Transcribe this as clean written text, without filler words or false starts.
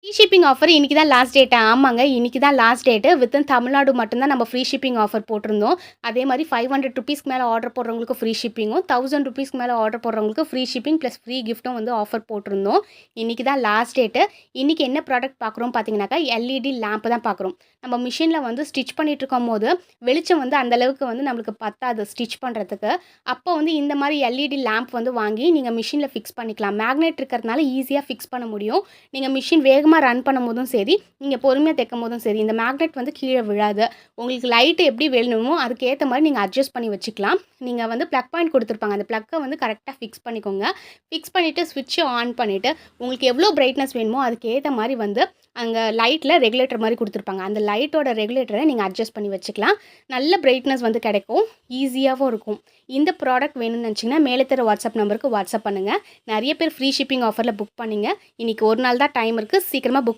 Free shipping offer இன்னைக்கு தான் last data? ஆமாங்க. இன்னைக்கு தான் லாஸ்ட் டேட்டு. வித்தின் தமிழ்நாடு மட்டும் தான் நம்ம ஃப்ரீ ஷிப்பிங் ஆஃபர் போட்டிருந்தோம். அதே மாரி ₹500க்கு மேல ஆர்டர் போடுறவங்களுக்கு ஃப்ரீ ஷிப்பிங்கும், ₹1000க்கு மேல ஆர்டர் போடுறவங்களுக்கு ஃப்ரீ ஷிப்பிங் ப்ளஸ் ஃப்ரீ கிஃப்ட்டும் வந்து ஆஃபர் போட்டிருந்தோம். இன்னைக்கு தான் லாஸ்ட் டேட்டு. இன்னைக்கு என்ன ப்ராடக்ட் பார்க்குறோம் பார்த்தீங்கன்னாக்கா, எல்இடி லேம்ப் தான் பார்க்குறோம். நம்ம மிஷினில் வந்து ஸ்டிச் பண்ணிட்டுருக்கும்போது, வெளிச்சம் வந்து அந்த அளவுக்கு வந்து நம்மளுக்கு பத்தாது ஸ்டிச் பண்ணுறதுக்கு. அப்போ வந்து இந்த மாரி எல்இடி லேம்ப் வந்து வாங்கி நீங்க மிஷினில் ஃபிக்ஸ் பண்ணிக்கலாம். மேக்னெட் இருக்கிறதுனால ஈஸியா ஃபிக்ஸ் பண்ண முடியும். நீங்க மிஷின் வேகமா ரன் பண்ணும்போதும் சரி, நீங்க பொறுமையா தைக்கும்போதும் சரி, இந்த மேக்னெட் வந்து கீழ விழாது. உங்களுக்கு லைட் எப்படி வேணுமோ அதுக்கேத்த மாரி நீங்க அட்ஜஸ்ட் பண்ணி வச்சுக்கலாம். நீங்க வந்து ப்ளக் பாயிண்ட் குடுத்துருப்பாங்க. அந்த ப்ளக்க வந்து கரெக்ட்டா ஃபிக்ஸ் பண்ணிக்கோங்க. ஃபிக்ஸ் பண்ணிட்டு ஸ்விட்ச ஆன் பண்ணிட்டு, உங்களுக்கு எவ்வளோ பிரைட்னஸ் வேணுமோ அதுக்கேத்த மாரி வந்து அங்க லைட்ல ரெகுலேட்டர் மாரி குடுத்துருப்பாங்க. அந்த லைட்டோட ரெகுலேட்டர நீங்க அட்ஜஸ்ட் பண்ணி வச்சுக்கலாம். நல்ல பிரைட்னஸ் வந்து கிடைக்கும். ஈஸியாவும் இருக்கும். இந்த ப்ராடக்ட் வேணும்னு நினச்சிங்கன்னா, மேலே தர வாட்ஸ்அப் நம்பருக்கு வாட்ஸ்அப் பண்ணுங்க. நெறைய பேர் ஃப்ரீ ஷிப்பிங் ஆஃபர்ல புக் பண்ணீங்க. இன்னைக்கு ஒரு நாள் தான் டைம் இருக்கு. சீக்கிரமா புக்